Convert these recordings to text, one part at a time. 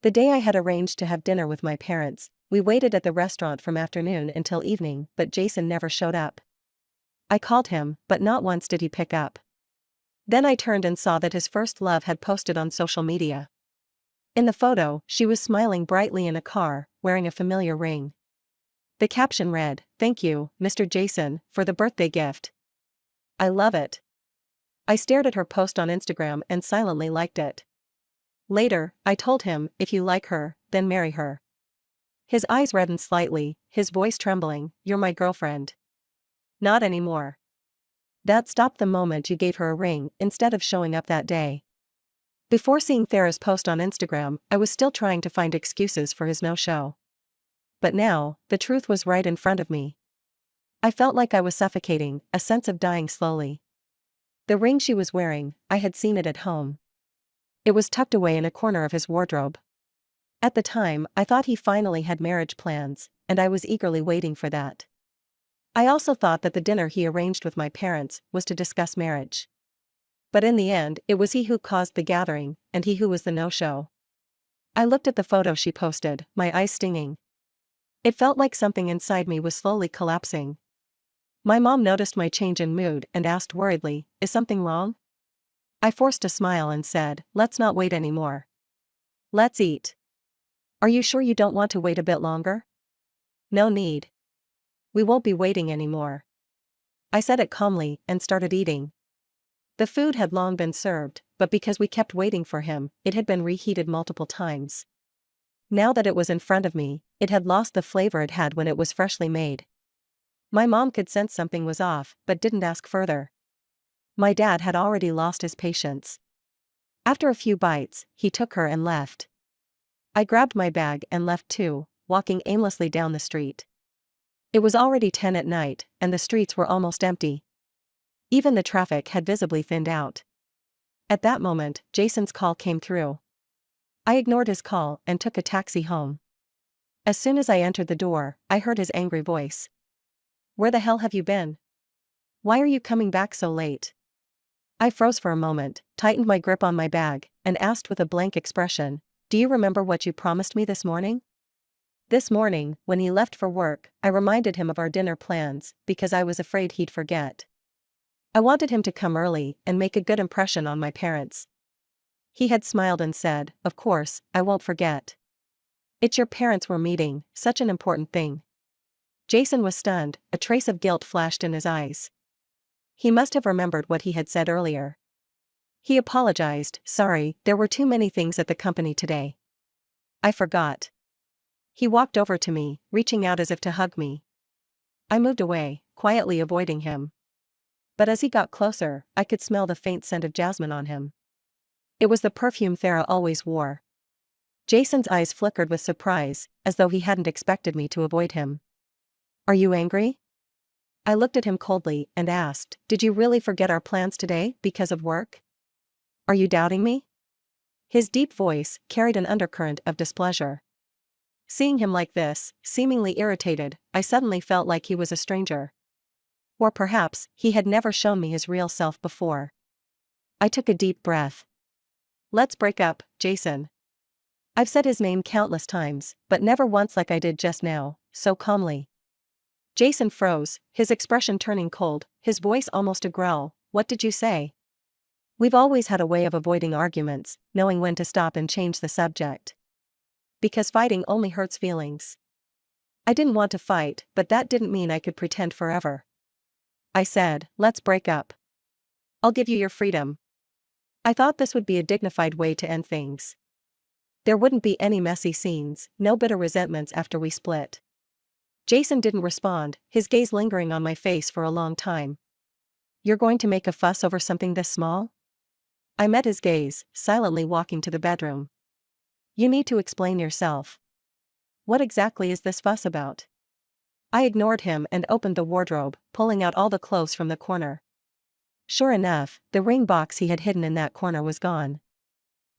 The day I had arranged to have dinner with my parents, we waited at the restaurant from afternoon until evening, but Jason never showed up. I called him, but not once did he pick up. Then I turned and saw that his first love had posted on social media. In the photo, she was smiling brightly in a car, wearing a familiar ring. The caption read, "Thank you, Mr. Jason, for the birthday gift. I love it." I stared at her post on Instagram and silently liked it. Later, I told him, "If you like her, then marry her." His eyes reddened slightly, his voice trembling, "You're my girlfriend." "Not anymore." That stopped the moment you gave her a ring instead of showing up that day. Before seeing Farah's post on Instagram, I was still trying to find excuses for his no-show. But now, the truth was right in front of me. I felt like I was suffocating, a sense of dying slowly. The ring she was wearing, I had seen it at home. It was tucked away in a corner of his wardrobe. At the time, I thought he finally had marriage plans, and I was eagerly waiting for that. I also thought that the dinner he arranged with my parents was to discuss marriage. But in the end, it was he who caused the gathering, and he who was the no-show. I looked at the photo she posted, my eyes stinging. It felt like something inside me was slowly collapsing. My mom noticed my change in mood and asked worriedly, "Is something wrong?" I forced a smile and said, "Let's not wait anymore. Let's eat." "Are you sure you don't want to wait a bit longer?" "No need. We won't be waiting anymore." I said it calmly and started eating. The food had long been served, but because we kept waiting for him, it had been reheated multiple times. Now that it was in front of me, it had lost the flavor it had when it was freshly made. My mom could sense something was off, but didn't ask further. My dad had already lost his patience. After a few bites, he took her and left. I grabbed my bag and left too, walking aimlessly down the street. It was already 10 at night, and the streets were almost empty. Even the traffic had visibly thinned out. At that moment, Jason's call came through. I ignored his call and took a taxi home. As soon as I entered the door, I heard his angry voice. "Where the hell have you been? Why are you coming back so late?" I froze for a moment, tightened my grip on my bag, and asked with a blank expression, "Do you remember what you promised me this morning?" This morning, when he left for work, I reminded him of our dinner plans, because I was afraid he'd forget. I wanted him to come early and make a good impression on my parents. He had smiled and said, "Of course, I won't forget. It's your parents we're meeting, such an important thing." Jason was stunned, a trace of guilt flashed in his eyes. He must have remembered what he had said earlier. He apologized, "Sorry, there were too many things at the company today. I forgot." He walked over to me, reaching out as if to hug me. I moved away, quietly avoiding him. But as he got closer, I could smell the faint scent of jasmine on him. It was the perfume Farah always wore. Jason's eyes flickered with surprise, as though he hadn't expected me to avoid him. "Are you angry?" I looked at him coldly and asked, "Did you really forget our plans today because of work? Are you doubting me?" His deep voice carried an undercurrent of displeasure. Seeing him like this, seemingly irritated, I suddenly felt like he was a stranger. Or perhaps, he had never shown me his real self before. I took a deep breath. "Let's break up, Jason." I've said his name countless times, but never once like I did just now, so calmly. Jason froze, his expression turning cold, his voice almost a growl. "What did you say?" We've always had a way of avoiding arguments, knowing when to stop and change the subject. Because fighting only hurts feelings. I didn't want to fight, but that didn't mean I could pretend forever. I said, "Let's break up. I'll give you your freedom." I thought this would be a dignified way to end things. There wouldn't be any messy scenes, no bitter resentments after we split. Jason didn't respond, his gaze lingering on my face for a long time. "You're going to make a fuss over something this small?" I met his gaze, silently walking to the bedroom. "You need to explain yourself. What exactly is this fuss about?" I ignored him and opened the wardrobe, pulling out all the clothes from the corner. Sure enough, the ring box he had hidden in that corner was gone.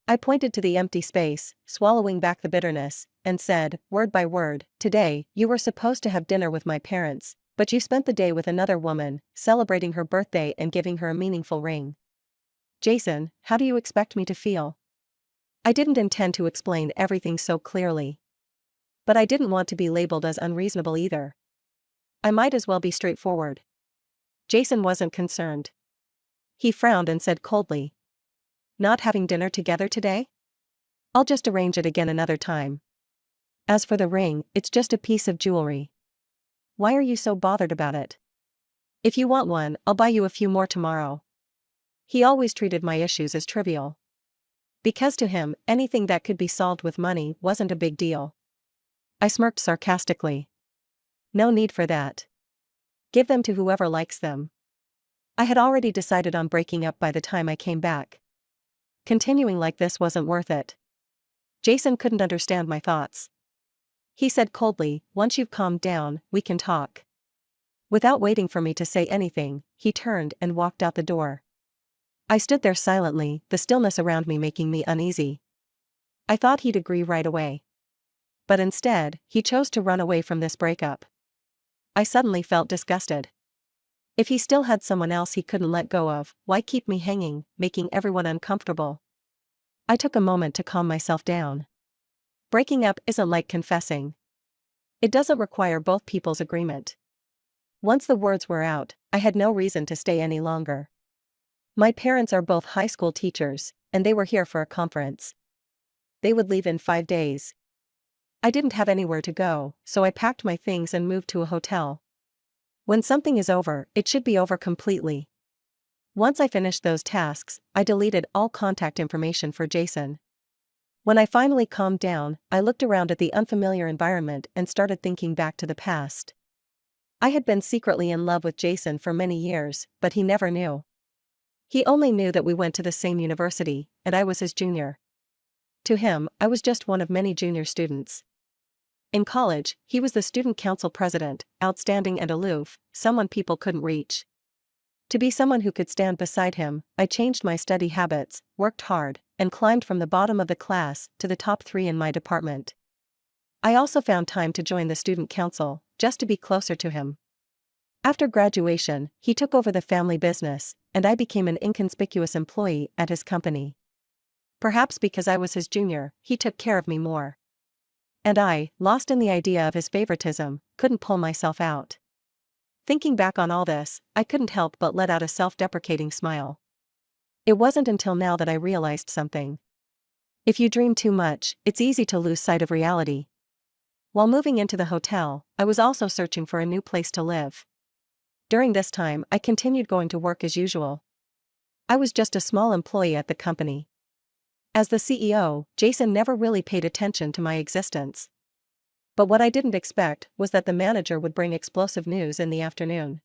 I pointed to the empty space, swallowing back the bitterness, and said, word by word, "Today, you were supposed to have dinner with my parents, but you spent the day with another woman, celebrating her birthday and giving her a meaningful ring. Jason, how do you expect me to feel?" I didn't intend to explain everything so clearly. But I didn't want to be labeled as unreasonable either. I might as well be straightforward. Jason wasn't concerned. He frowned and said coldly, "Not having dinner together today? I'll just arrange it again another time. As for the ring, it's just a piece of jewelry. Why are you so bothered about it? If you want one, I'll buy you a few more tomorrow." He always treated my issues as trivial. Because to him, anything that could be solved with money wasn't a big deal. I smirked sarcastically. No need for that. Give them to whoever likes them. I had already decided on breaking up by the time I came back. Continuing like this wasn't worth it. Jason couldn't understand my thoughts. He said coldly, "Once you've calmed down, we can talk." Without waiting for me to say anything, he turned and walked out the door. I stood there silently, the stillness around me making me uneasy. I thought he'd agree right away. But instead, he chose to run away from this breakup. I suddenly felt disgusted. If he still had someone else he couldn't let go of, why keep me hanging, making everyone uncomfortable? I took a moment to calm myself down. Breaking up isn't like confessing. It doesn't require both people's agreement. Once the words were out, I had no reason to stay any longer. My parents are both high school teachers, and they were here for a conference. They would leave in 5 days. I didn't have anywhere to go, so I packed my things and moved to a hotel. When something is over, it should be over completely. Once I finished those tasks, I deleted all contact information for Jason. When I finally calmed down, I looked around at the unfamiliar environment and started thinking back to the past. I had been secretly in love with Jason for many years, but he never knew. He only knew that we went to the same university, and I was his junior. To him, I was just one of many junior students. In college, he was the student council president, outstanding and aloof, someone people couldn't reach. To be someone who could stand beside him, I changed my study habits, worked hard, and climbed from the bottom of the class to the top 3 in my department. I also found time to join the student council, just to be closer to him. After graduation, he took over the family business, and I became an inconspicuous employee at his company. Perhaps because I was his junior, he took care of me more. And I, lost in the idea of his favoritism, couldn't pull myself out. Thinking back on all this, I couldn't help but let out a self-deprecating smile. It wasn't until now that I realized something. If you dream too much, it's easy to lose sight of reality. While moving into the hotel, I was also searching for a new place to live. During this time, I continued going to work as usual. I was just a small employee at the company. As the CEO, Jason never really paid attention to my existence. But what I didn't expect was that the manager would bring explosive news in the afternoon.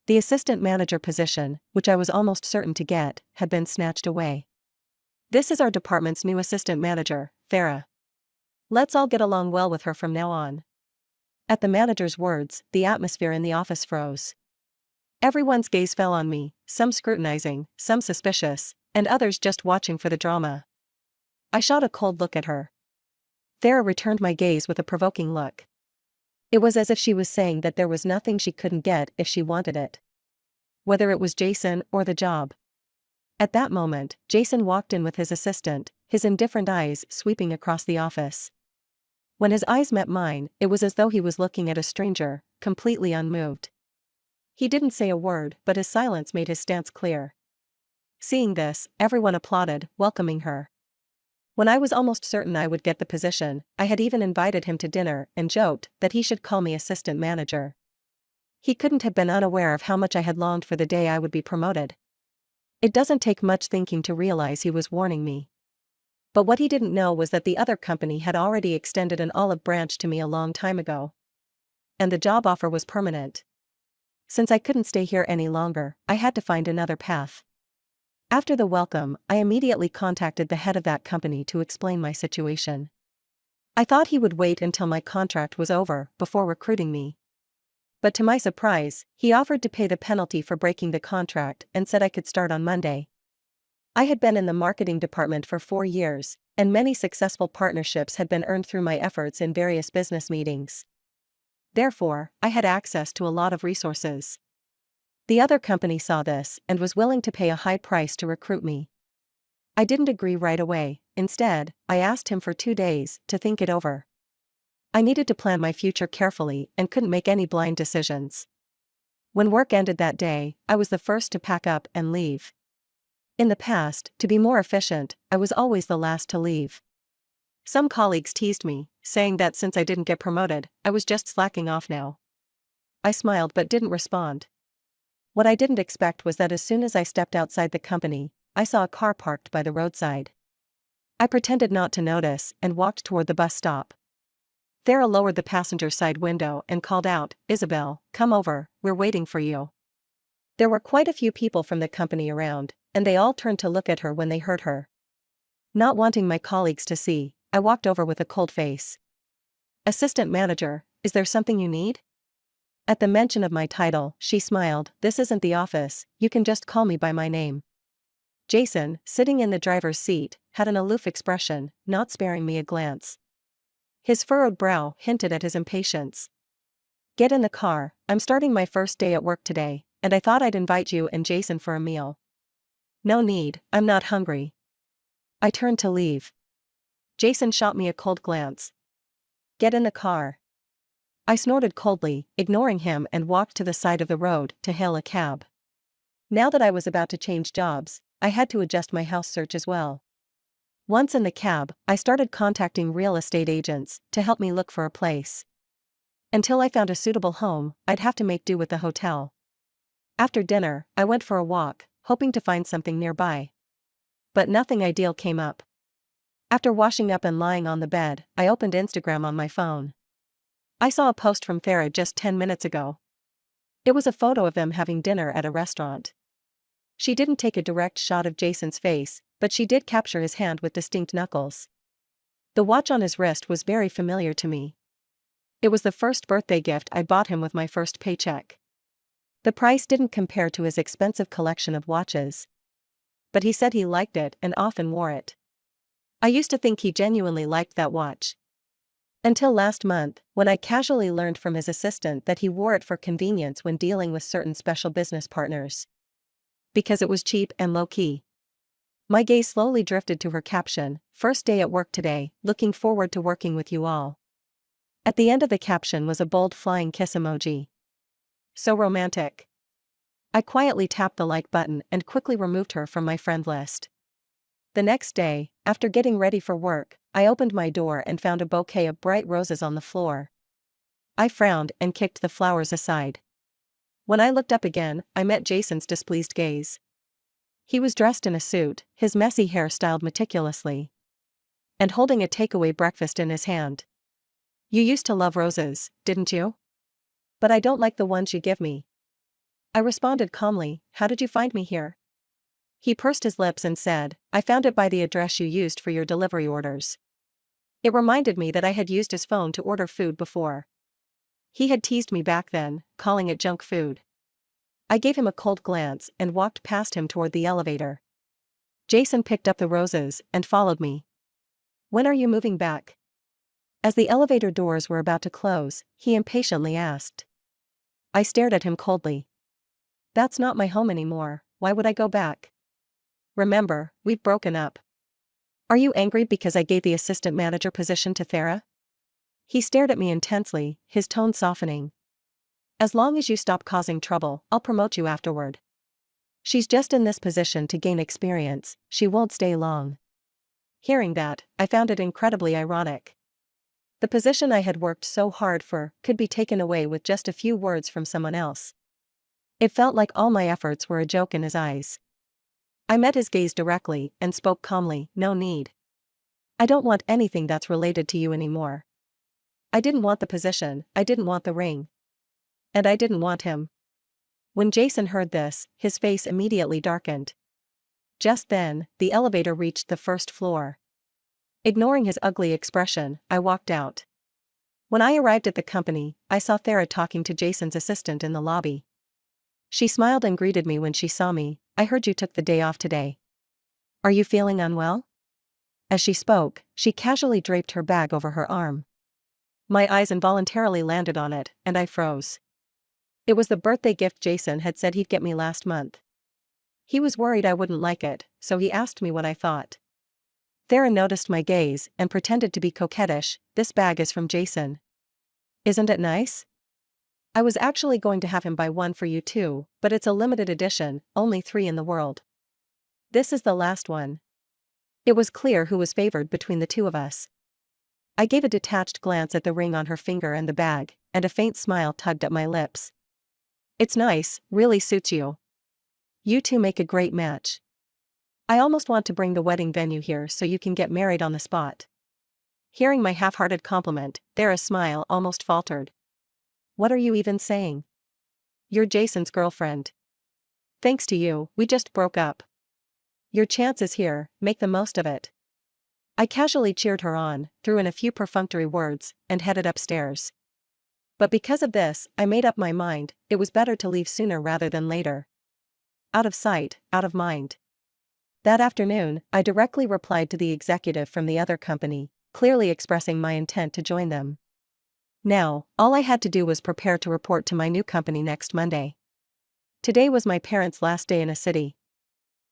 The assistant manager position, which I was almost certain to get, had been snatched away. "This is our department's new assistant manager, Farah. Let's all get along well with her from now on." At the manager's words, the atmosphere in the office froze. Everyone's gaze fell on me, some scrutinizing, some suspicious, and others just watching for the drama. I shot a cold look at her. Farah returned my gaze with a provoking look. It was as if she was saying that there was nothing she couldn't get if she wanted it. Whether it was Jason or the job. At that moment, Jason walked in with his assistant, his indifferent eyes sweeping across the office. When his eyes met mine, it was as though he was looking at a stranger, completely unmoved. He didn't say a word, but his silence made his stance clear. Seeing this, everyone applauded, welcoming her. When I was almost certain I would get the position, I had even invited him to dinner and joked that he should call me assistant manager. He couldn't have been unaware of how much I had longed for the day I would be promoted. It doesn't take much thinking to realize he was warning me. But what he didn't know was that the other company had already extended an olive branch to me a long time ago. And the job offer was permanent. Since I couldn't stay here any longer, I had to find another path. After the welcome, I immediately contacted the head of that company to explain my situation. I thought he would wait until my contract was over before recruiting me. But to my surprise, he offered to pay the penalty for breaking the contract and said I could start on Monday. I had been in the marketing department for 4 years, and many successful partnerships had been earned through my efforts in various business meetings. Therefore, I had access to a lot of resources. The other company saw this and was willing to pay a high price to recruit me. I didn't agree right away. Instead, I asked him for 2 days to think it over. I needed to plan my future carefully and couldn't make any blind decisions. When work ended that day, I was the first to pack up and leave. In the past, to be more efficient, I was always the last to leave. Some colleagues teased me, saying that since I didn't get promoted, I was just slacking off now. I smiled but didn't respond. What I didn't expect was that as soon as I stepped outside the company, I saw a car parked by the roadside. I pretended not to notice and walked toward the bus stop. Thera lowered the passenger side window and called out, "Isabel, come over, we're waiting for you." There were quite a few people from the company around, and they all turned to look at her when they heard her. Not wanting my colleagues to see, I walked over with a cold face. "Assistant manager, is there something you need?" At the mention of my title, she smiled. "This isn't the office, you can just call me by my name." Jason, sitting in the driver's seat, had an aloof expression, not sparing me a glance. His furrowed brow hinted at his impatience. "Get in the car, I'm starting my first day at work today, and I thought I'd invite you and Jason for a meal." "No need, I'm not hungry." I turned to leave. Jason shot me a cold glance. "Get in the car." I snorted coldly, ignoring him, and walked to the side of the road to hail a cab. Now that I was about to change jobs, I had to adjust my house search as well. Once in the cab, I started contacting real estate agents to help me look for a place. Until I found a suitable home, I'd have to make do with the hotel. After dinner, I went for a walk, hoping to find something nearby. But nothing ideal came up. After washing up and lying on the bed, I opened Instagram on my phone. I saw a post from Thera just 10 minutes ago. It was a photo of them having dinner at a restaurant. She didn't take a direct shot of Jason's face, but she did capture his hand with distinct knuckles. The watch on his wrist was very familiar to me. It was the first birthday gift I bought him with my first paycheck. The price didn't compare to his expensive collection of watches. But he said he liked it and often wore it. I used to think he genuinely liked that watch. Until last month, when I casually learned from his assistant that he wore it for convenience when dealing with certain special business partners. Because it was cheap and low-key. My gaze slowly drifted to her caption, "First day at work today, looking forward to working with you all." At the end of the caption was a bold flying kiss emoji. So romantic. I quietly tapped the like button and quickly removed her from my friend list. The next day, after getting ready for work, I opened my door and found a bouquet of bright roses on the floor. I frowned and kicked the flowers aside. When I looked up again, I met Jason's displeased gaze. He was dressed in a suit, his messy hair styled meticulously, and holding a takeaway breakfast in his hand. "You used to love roses, didn't you?" "But I don't like the ones you give me." I responded calmly, "How did you find me here?" He pursed his lips and said, "I found it by the address you used for your delivery orders." It reminded me that I had used his phone to order food before. He had teased me back then, calling it junk food. I gave him a cold glance and walked past him toward the elevator. Jason picked up the roses and followed me. "When are you moving back?" As the elevator doors were about to close, he impatiently asked. I stared at him coldly. "That's not my home anymore, why would I go back? Remember, we've broken up." "Are you angry because I gave the assistant manager position to Thera?" He stared at me intensely, his tone softening. "As long as you stop causing trouble, I'll promote you afterward. She's just in this position to gain experience, she won't stay long." Hearing that, I found it incredibly ironic. The position I had worked so hard for could be taken away with just a few words from someone else. It felt like all my efforts were a joke in his eyes. I met his gaze directly and spoke calmly, "No need. I don't want anything that's related to you anymore. I didn't want the position, I didn't want the ring. And I didn't want him." When Jason heard this, his face immediately darkened. Just then, the elevator reached the first floor. Ignoring his ugly expression, I walked out. When I arrived at the company, I saw Thera talking to Jason's assistant in the lobby. She smiled and greeted me when she saw me. "I heard you took the day off today. Are you feeling unwell?" As she spoke, she casually draped her bag over her arm. My eyes involuntarily landed on it, and I froze. It was the birthday gift Jason had said he'd get me last month. He was worried I wouldn't like it, so he asked me what I thought. Theron noticed my gaze and pretended to be coquettish. "This bag is from Jason. Isn't it nice? I was actually going to have him buy one for you too, but it's a limited edition, only 3 in the world. This is the last one." It was clear who was favored between the two of us. I gave a detached glance at the ring on her finger and the bag, and a faint smile tugged at my lips. "It's nice, really suits you. You two make a great match. I almost want to bring the wedding venue here so you can get married on the spot." Hearing my half-hearted compliment, Thera's smile almost faltered. "What are you even saying? You're Jason's girlfriend. Thanks to you, we just broke up. Your chance is here, make the most of it." I casually cheered her on, threw in a few perfunctory words, and headed upstairs. But because of this, I made up my mind, it was better to leave sooner rather than later. Out of sight, out of mind. That afternoon, I directly replied to the executive from the other company, clearly expressing my intent to join them. Now, all I had to do was prepare to report to my new company next Monday. Today was my parents' last day in a city.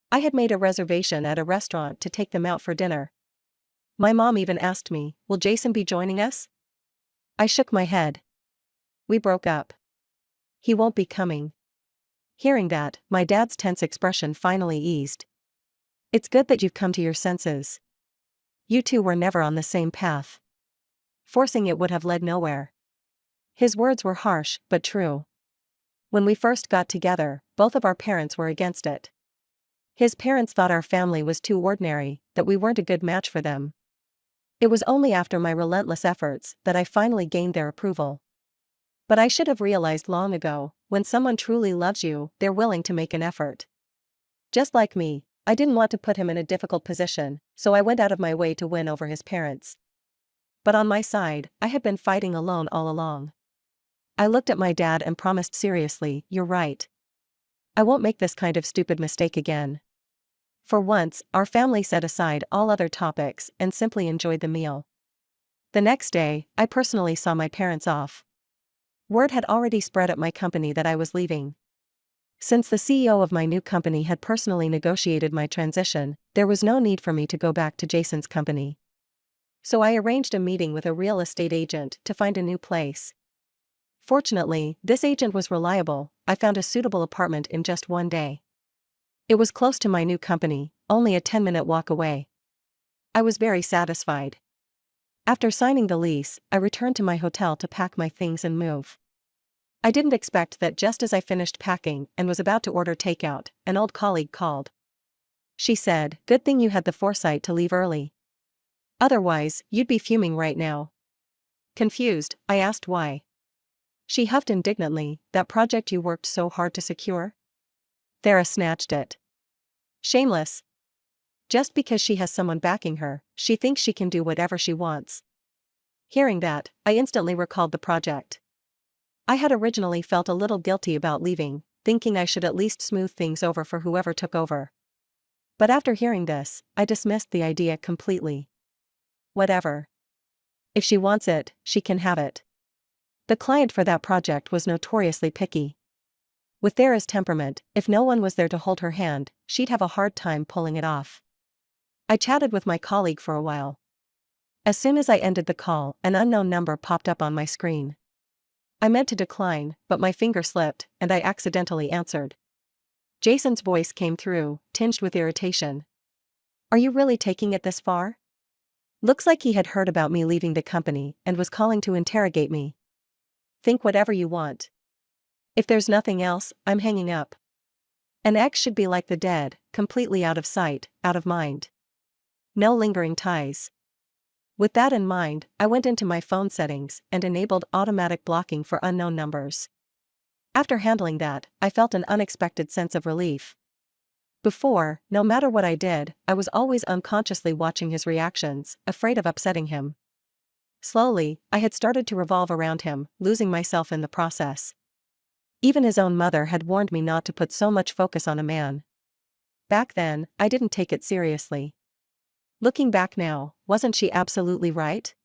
I had made a reservation at a restaurant to take them out for dinner. My mom even asked me, "Will Jason be joining us?" I shook my head. "We broke up. He won't be coming." Hearing that, my dad's tense expression finally eased. "It's good that you've come to your senses. You two were never on the same path. Forcing it would have led nowhere." His words were harsh, but true. When we first got together, both of our parents were against it. His parents thought our family was too ordinary, that we weren't a good match for them. It was only after my relentless efforts that I finally gained their approval. But I should have realized long ago, when someone truly loves you, they're willing to make an effort. Just like me, I didn't want to put him in a difficult position, so I went out of my way to win over his parents. But on my side, I had been fighting alone all along. I looked at my dad and promised seriously, "You're right. I won't make this kind of stupid mistake again." For once, our family set aside all other topics and simply enjoyed the meal. The next day, I personally saw my parents off. Word had already spread at my company that I was leaving. Since the CEO of my new company had personally negotiated my transition, there was no need for me to go back to Jason's company. So I arranged a meeting with a real estate agent to find a new place. Fortunately, this agent was reliable. I found a suitable apartment in just one day. It was close to my new company, only a 10-minute walk away. I was very satisfied. After signing the lease, I returned to my hotel to pack my things and move. I didn't expect that just as I finished packing and was about to order takeout, an old colleague called. She said, "Good thing you had the foresight to leave early. Otherwise, you'd be fuming right now." Confused, I asked why. She huffed indignantly, "That project you worked so hard to secure?" Thera snatched it. "Shameless. Just because she has someone backing her, she thinks she can do whatever she wants." Hearing that, I instantly recalled the project. I had originally felt a little guilty about leaving, thinking I should at least smooth things over for whoever took over. But after hearing this, I dismissed the idea completely. Whatever. If she wants it, she can have it. The client for that project was notoriously picky. With Thera's temperament, if no one was there to hold her hand, she'd have a hard time pulling it off. I chatted with my colleague for a while. As soon as I ended the call, an unknown number popped up on my screen. I meant to decline, but my finger slipped, and I accidentally answered. Jason's voice came through, tinged with irritation. "Are you really taking it this far?" Looks like he had heard about me leaving the company and was calling to interrogate me. "Think whatever you want. If there's nothing else, I'm hanging up." An ex should be like the dead, completely out of sight, out of mind. No lingering ties. With that in mind, I went into my phone settings and enabled automatic blocking for unknown numbers. After handling that, I felt an unexpected sense of relief. Before, no matter what I did, I was always unconsciously watching his reactions, afraid of upsetting him. Slowly, I had started to revolve around him, losing myself in the process. Even his own mother had warned me not to put so much focus on a man. Back then, I didn't take it seriously. Looking back now, wasn't she absolutely right?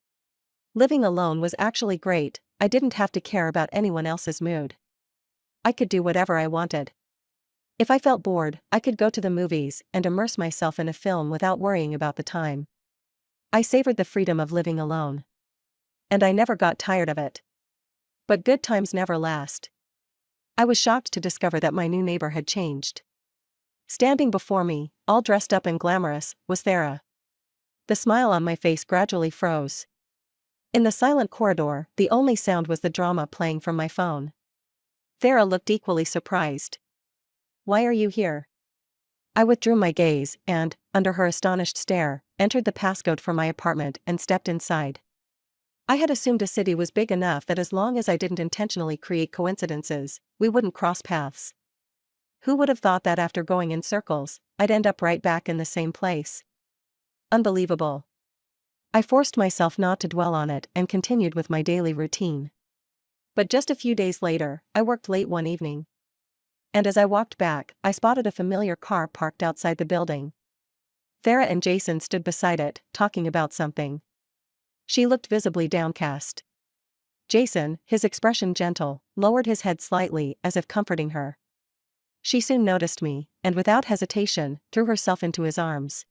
Living alone was actually great. I didn't have to care about anyone else's mood. I could do whatever I wanted. If I felt bored, I could go to the movies and immerse myself in a film without worrying about the time. I savored the freedom of living alone. And I never got tired of it. But good times never last. I was shocked to discover that my new neighbor had changed. Standing before me, all dressed up and glamorous, was Thera. The smile on my face gradually froze. In the silent corridor, the only sound was the drama playing from my phone. Thera looked equally surprised. "Why are you here?" I withdrew my gaze and, under her astonished stare, entered the passcode for my apartment and stepped inside. I had assumed a city was big enough that as long as I didn't intentionally create coincidences, we wouldn't cross paths. Who would have thought that after going in circles, I'd end up right back in the same place? Unbelievable. I forced myself not to dwell on it and continued with my daily routine. But just a few days later, I worked late one evening. And as I walked back, I spotted a familiar car parked outside the building. Thera and Jason stood beside it, talking about something. She looked visibly downcast. Jason, his expression gentle, lowered his head slightly as if comforting her. She soon noticed me, and without hesitation, threw herself into his arms.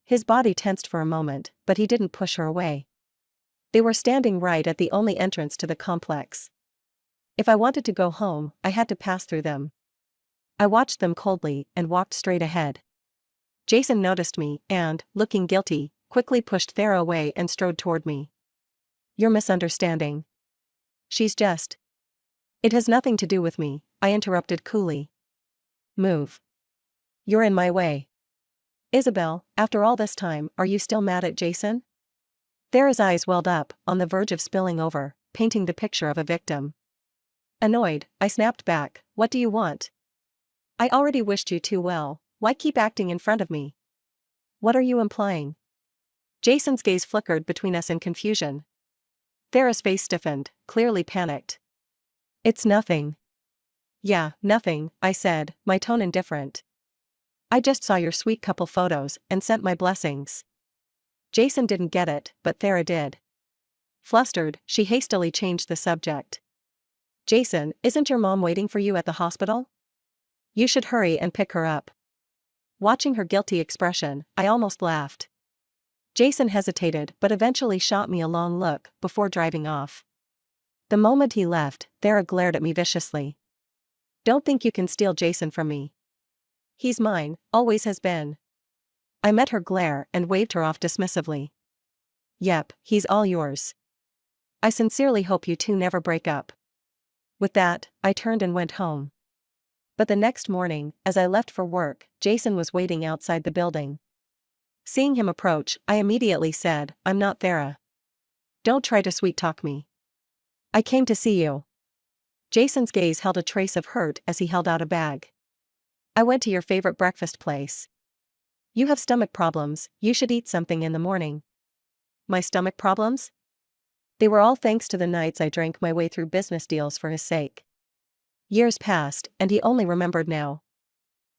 His body tensed for a moment, but he didn't push her away. They were standing right at the only entrance to the complex. If I wanted to go home, I had to pass through them. I watched them coldly and walked straight ahead. Jason noticed me and, looking guilty, quickly pushed Thera away and strode toward me. "You're misunderstanding. She's just..." "It has nothing to do with me," I interrupted coolly. "Move. You're in my way." "Isabel, after all this time, are you still mad at Jason?" Thera's eyes welled up, on the verge of spilling over, painting the picture of a victim. Annoyed, I snapped back, "What do you want? I already wished you too well, why keep acting in front of me?" "What are you implying?" Jason's gaze flickered between us in confusion. Thera's face stiffened, clearly panicked. "It's nothing." "Yeah, nothing," I said, my tone indifferent. "I just saw your sweet couple photos and sent my blessings." Jason didn't get it, but Thera did. Flustered, she hastily changed the subject. "Jason, isn't your mom waiting for you at the hospital? You should hurry and pick her up." Watching her guilty expression, I almost laughed. Jason hesitated but eventually shot me a long look before driving off. The moment he left, Thera glared at me viciously. "Don't think you can steal Jason from me. He's mine, always has been." I met her glare and waved her off dismissively. "Yep, he's all yours. I sincerely hope you two never break up." With that, I turned and went home. But the next morning, as I left for work, Jason was waiting outside the building. Seeing him approach, I immediately said, "I'm not Thera. Don't try to sweet-talk me. I came to see you." Jason's gaze held a trace of hurt as he held out a bag. "I went to your favorite breakfast place. You have stomach problems, you should eat something in the morning." "My stomach problems?" "They were all thanks to the nights I drank my way through business deals for his sake." Years passed, and he only remembered now.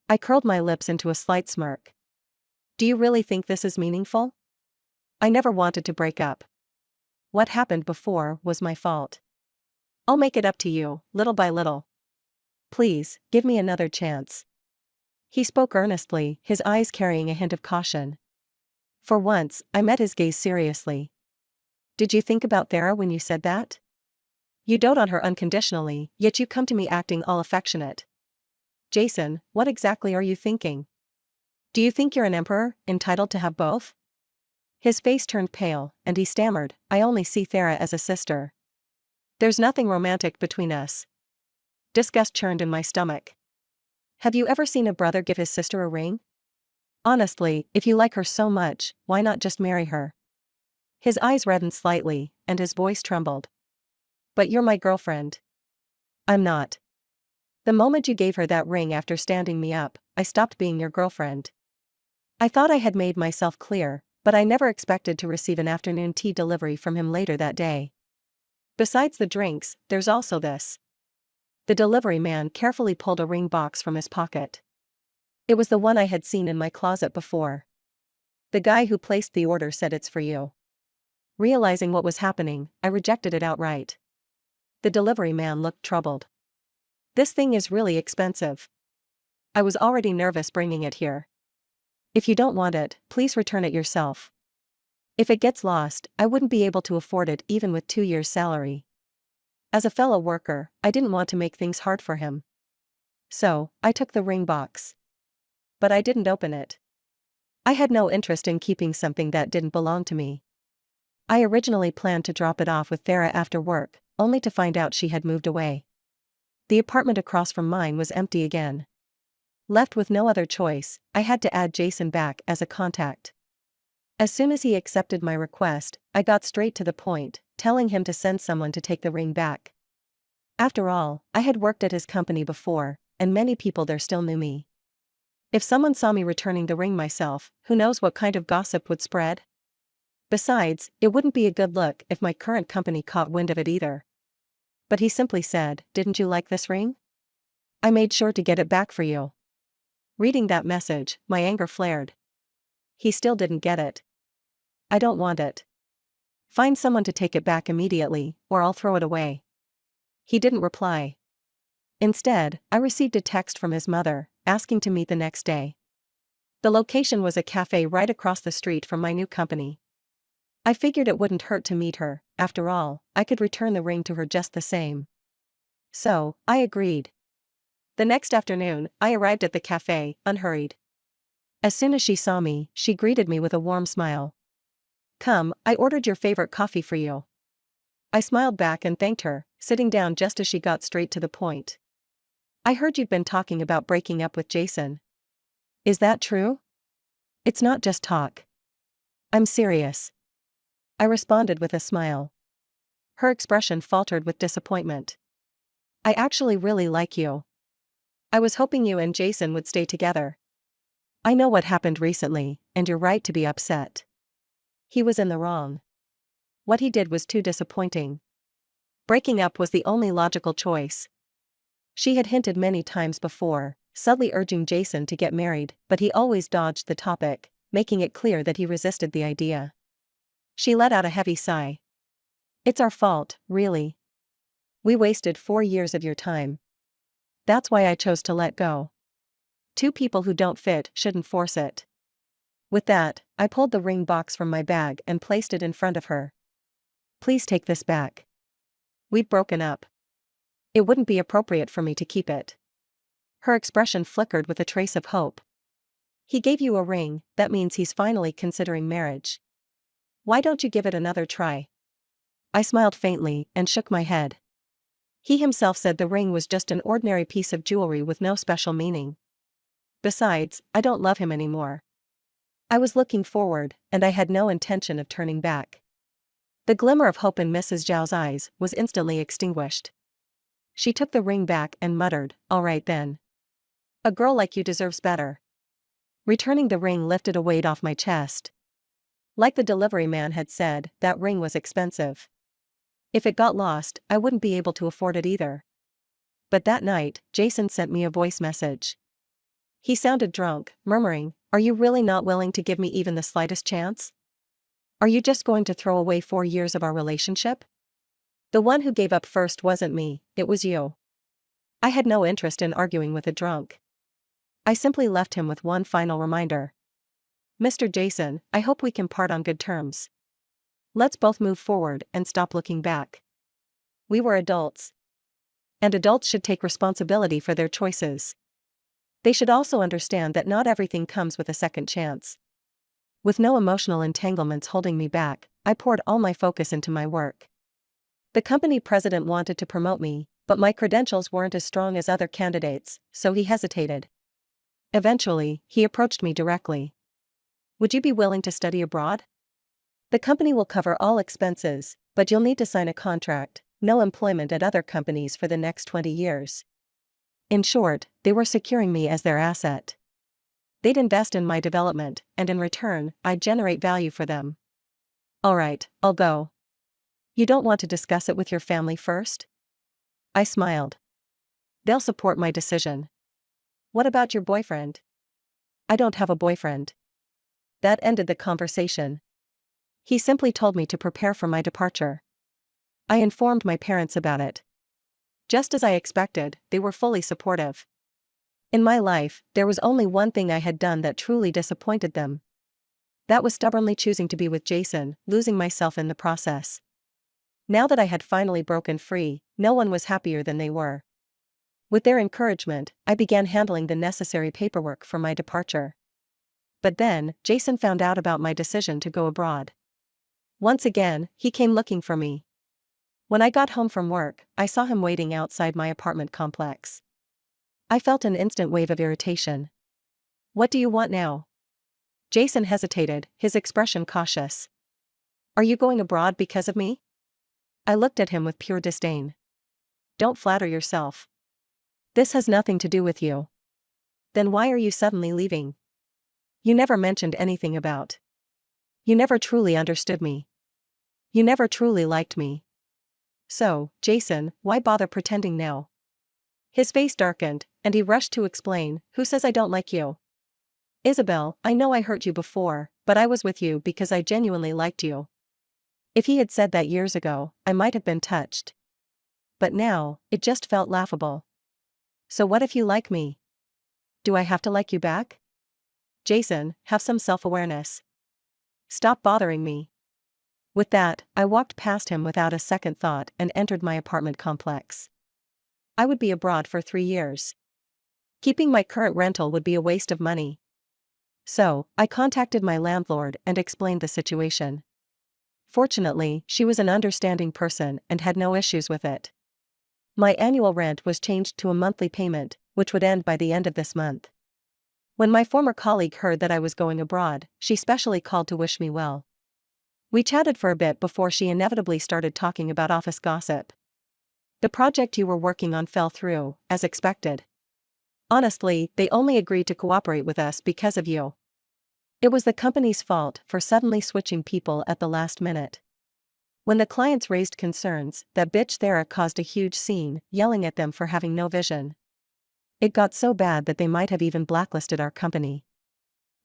I curled my lips into a slight smirk. "Do you really think this is meaningful? I never wanted to break up. What happened before was my fault. I'll make it up to you, little by little. Please, give me another chance." He spoke earnestly, his eyes carrying a hint of caution. For once, I met his gaze seriously. "Did you think about Thera when you said that? You dote on her unconditionally, yet you come to me acting all affectionate. Jason, what exactly are you thinking? Do you think you're an emperor, entitled to have both?" His face turned pale, and he stammered, "I only see Thera as a sister. There's nothing romantic between us." Disgust churned in my stomach. "Have you ever seen a brother give his sister a ring? Honestly, if you like her so much, why not just marry her?" His eyes reddened slightly, and his voice trembled. "But you're my girlfriend." "I'm not. The moment you gave her that ring after standing me up, I stopped being your girlfriend." I thought I had made myself clear, but I never expected to receive an afternoon tea delivery from him later that day. "Besides the drinks, there's also this." The delivery man carefully pulled a ring box from his pocket. It was the one I had seen in my closet before. "The guy who placed the order said it's for you." Realizing what was happening, I rejected it outright. The delivery man looked troubled. "This thing is really expensive." I was already nervous bringing it here. If you don't want it, please return it yourself. If it gets lost, I wouldn't be able to afford it even with 2 years' salary. As a fellow worker, I didn't want to make things hard for him. So, I took the ring box. But I didn't open it. I had no interest in keeping something that didn't belong to me. I originally planned to drop it off with Thera after work, only to find out she had moved away. The apartment across from mine was empty again. Left with no other choice, I had to add Jason back as a contact. As soon as he accepted my request, I got straight to the point, telling him to send someone to take the ring back. After all, I had worked at his company before, and many people there still knew me. If someone saw me returning the ring myself, who knows what kind of gossip would spread? Besides, it wouldn't be a good look if my current company caught wind of it either. But he simply said, "Didn't you like this ring? I made sure to get it back for you." Reading that message, my anger flared. He still didn't get it. I don't want it. Find someone to take it back immediately, or I'll throw it away. He didn't reply. Instead, I received a text from his mother, asking to meet the next day. The location was a cafe right across the street from my new company. I figured it wouldn't hurt to meet her, after all, I could return the ring to her just the same. So, I agreed. The next afternoon, I arrived at the cafe, unhurried. As soon as she saw me, she greeted me with a warm smile. "Come, I ordered your favorite coffee for you." I smiled back and thanked her, sitting down just as she got straight to the point. "I heard you'd been talking about breaking up with Jason. Is that true?" "It's not just talk. I'm serious," I responded with a smile. Her expression faltered with disappointment. "I actually really like you. I was hoping you and Jason would stay together. I know what happened recently, and you're right to be upset. He was in the wrong. What he did was too disappointing. Breaking up was the only logical choice." She had hinted many times before, subtly urging Jason to get married, but he always dodged the topic, making it clear that he resisted the idea. She let out a heavy sigh. "It's our fault, really. We wasted 4 years of your time. That's why I chose to let go. Two people who don't fit shouldn't force it." With that, I pulled the ring box from my bag and placed it in front of her. "Please take this back. We'd broken up. It wouldn't be appropriate for me to keep it." Her expression flickered with a trace of hope. "He gave you a ring, that means he's finally considering marriage. Why don't you give it another try?" I smiled faintly and shook my head. He himself said the ring was just an ordinary piece of jewelry with no special meaning. Besides, I don't love him anymore. I was looking forward, and I had no intention of turning back. The glimmer of hope in Mrs. Zhao's eyes was instantly extinguished. She took the ring back and muttered, "All right then. A girl like you deserves better." Returning the ring lifted a weight off my chest. Like the delivery man had said, that ring was expensive. If it got lost, I wouldn't be able to afford it either. But that night, Jason sent me a voice message. He sounded drunk, murmuring, "Are you really not willing to give me even the slightest chance? Are you just going to throw away 4 years of our relationship? The one who gave up first wasn't me, it was you." I had no interest in arguing with a drunk. I simply left him with one final reminder. "Mr. Jason, I hope we can part on good terms. Let's both move forward and stop looking back." We were adults. And adults should take responsibility for their choices. They should also understand that not everything comes with a second chance. With no emotional entanglements holding me back, I poured all my focus into my work. The company president wanted to promote me, but my credentials weren't as strong as other candidates, so he hesitated. Eventually, he approached me directly. "Would you be willing to study abroad? The company will cover all expenses, but you'll need to sign a contract, no employment at other companies for the next 20 years. In short, they were securing me as their asset. They'd invest in my development, and in return, I'd generate value for them." "All right, I'll go. You don't want to discuss it with your family first?" I smiled. "They'll support my decision." "What about your boyfriend?" "I don't have a boyfriend." That ended the conversation. He simply told me to prepare for my departure. I informed my parents about it. Just as I expected, they were fully supportive. In my life, there was only one thing I had done that truly disappointed them. That was stubbornly choosing to be with Jason, losing myself in the process. Now that I had finally broken free, no one was happier than they were. With their encouragement, I began handling the necessary paperwork for my departure. But then, Jason found out about my decision to go abroad. Once again, he came looking for me. When I got home from work, I saw him waiting outside my apartment complex. I felt an instant wave of irritation. "What do you want now?" Jason hesitated, his expression cautious. "Are you going abroad because of me?" I looked at him with pure disdain. "Don't flatter yourself. This has nothing to do with you." "Then why are you suddenly leaving? You never mentioned anything about. You never truly understood me. You never truly liked me. So, Jason, why bother pretending now?" His face darkened, and he rushed to explain, "Who says I don't like you? Isabel, I know I hurt you before, but I was with you because I genuinely liked you." If he had said that years ago, I might have been touched. But now, it just felt laughable. "So what if you like me? Do I have to like you back? Jason, have some self-awareness. Stop bothering me." With that, I walked past him without a second thought and entered my apartment complex. I would be abroad for 3 years. Keeping my current rental would be a waste of money. So, I contacted my landlord and explained the situation. Fortunately, she was an understanding person and had no issues with it. My annual rent was changed to a monthly payment, which would end by the end of this month. When my former colleague heard that I was going abroad, she specially called to wish me well. We chatted for a bit before she inevitably started talking about office gossip. "The project you were working on fell through, as expected. Honestly, they only agreed to cooperate with us because of you. It was the company's fault for suddenly switching people at the last minute. When the clients raised concerns, that bitch Thera caused a huge scene, yelling at them for having no vision. It got so bad that they might have even blacklisted our company."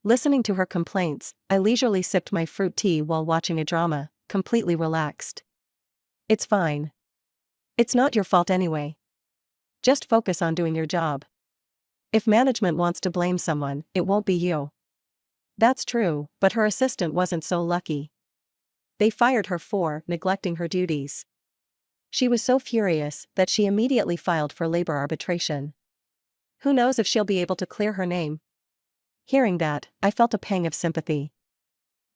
Listening to her complaints, I leisurely sipped my fruit tea while watching a drama, completely relaxed. "It's fine. It's not your fault anyway. Just focus on doing your job. If management wants to blame someone, it won't be you." That's true, but her assistant wasn't so lucky. They fired her for neglecting her duties. She was so furious that she immediately filed for labor arbitration. Who knows if she'll be able to clear her name? Hearing that, I felt a pang of sympathy.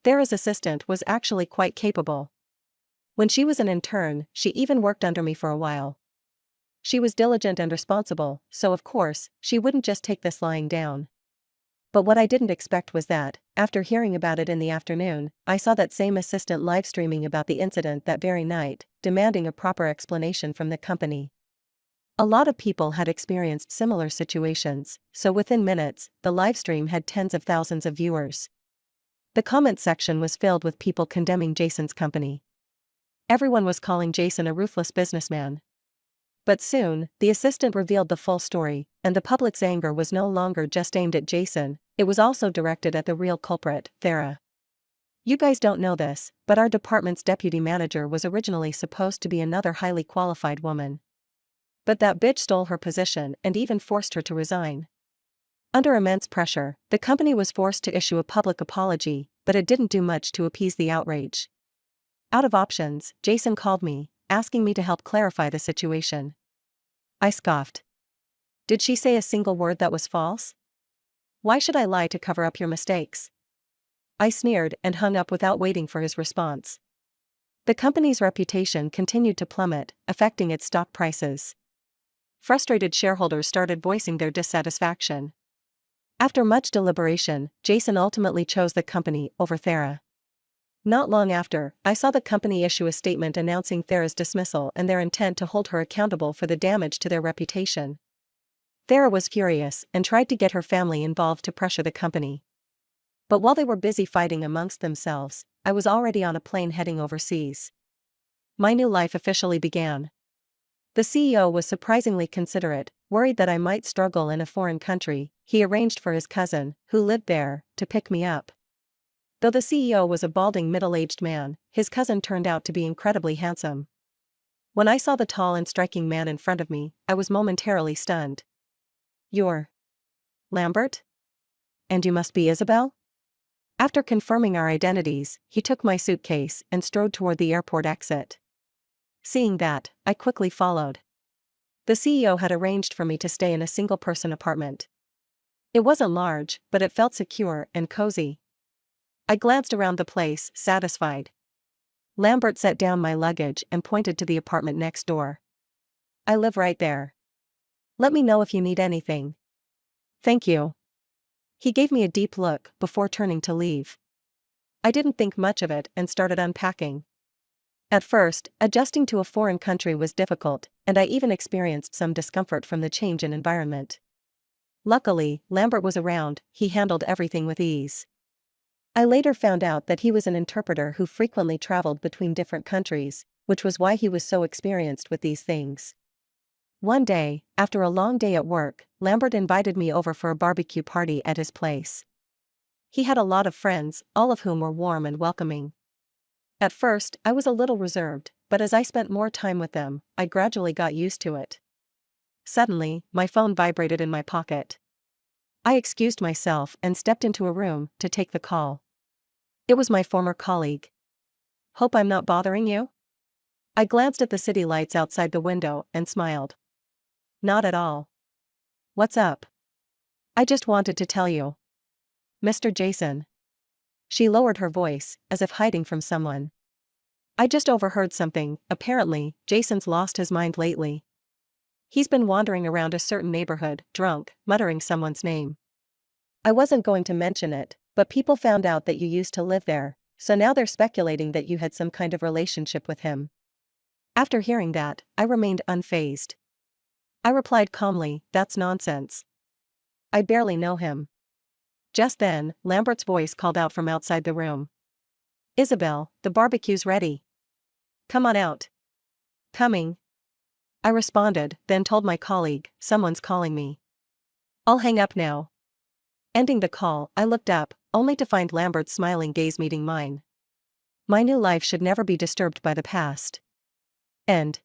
Thera's assistant was actually quite capable. When she was an intern, she even worked under me for a while. She was diligent and responsible, so of course, she wouldn't just take this lying down. But what I didn't expect was that, after hearing about it in the afternoon, I saw that same assistant live streaming about the incident that very night, demanding a proper explanation from the company. A lot of people had experienced similar situations, so within minutes, the livestream had tens of thousands of viewers. The comment section was filled with people condemning Jason's company. Everyone was calling Jason a ruthless businessman. But soon, the assistant revealed the full story, and the public's anger was no longer just aimed at Jason, it was also directed at the real culprit, Thera. "You guys don't know this, but our department's deputy manager was originally supposed to be another highly qualified woman. But that bitch stole her position and even forced her to resign. Under immense pressure, the company was forced to issue a public apology, but it didn't do much to appease the outrage. Out of options, Jason called me, asking me to help clarify the situation." I scoffed. "Did she say a single word that was false? Why should I lie to cover up your mistakes?" I sneered and hung up without waiting for his response. The company's reputation continued to plummet, affecting its stock prices. Frustrated shareholders started voicing their dissatisfaction. After much deliberation, Jason ultimately chose the company over Thera. Not long after, I saw the company issue a statement announcing Thera's dismissal and their intent to hold her accountable for the damage to their reputation. Thera was furious and tried to get her family involved to pressure the company. But while they were busy fighting amongst themselves, I was already on a plane heading overseas. My new life officially began. The CEO was surprisingly considerate, worried that I might struggle in a foreign country. He arranged for his cousin, who lived there, to pick me up. Though the CEO was a balding middle-aged man, his cousin turned out to be incredibly handsome. When I saw the tall and striking man in front of me, I was momentarily stunned. "You're Lambert? And you must be Isabel? After confirming our identities, he took my suitcase and strode toward the airport exit. Seeing that, I quickly followed. The CEO had arranged for me to stay in a single-person apartment. It wasn't large, but it felt secure and cozy. I glanced around the place, satisfied. Lambert set down my luggage and pointed to the apartment next door. I live right there. Let me know if you need anything. Thank you. He gave me a deep look before turning to leave. I didn't think much of it and started unpacking. At first, adjusting to a foreign country was difficult, and I even experienced some discomfort from the change in environment. Luckily, Lambert was around. He handled everything with ease. I later found out that he was an interpreter who frequently traveled between different countries, which was why he was so experienced with these things. One day, after a long day at work, Lambert invited me over for a barbecue party at his place. He had a lot of friends, all of whom were warm and welcoming. At first, I was a little reserved, but as I spent more time with them, I gradually got used to it. Suddenly, my phone vibrated in my pocket. I excused myself and stepped into a room to take the call. It was my former colleague. Hope I'm not bothering you? I glanced at the city lights outside the window and smiled. Not at all. What's up? I just wanted to tell you. Mr. Jason. She lowered her voice, as if hiding from someone. I just overheard something. Apparently, Jason's lost his mind lately. He's been wandering around a certain neighborhood, drunk, muttering someone's name. I wasn't going to mention it, but people found out that you used to live there, so now they're speculating that you had some kind of relationship with him. After hearing that, I remained unfazed. I replied calmly, that's nonsense. I barely know him. Just then, Lambert's voice called out from outside the room. Isabel, the barbecue's ready. Come on out. Coming. I responded, then told my colleague, someone's calling me. I'll hang up now. Ending the call, I looked up, only to find Lambert's smiling gaze meeting mine. My new life should never be disturbed by the past. End.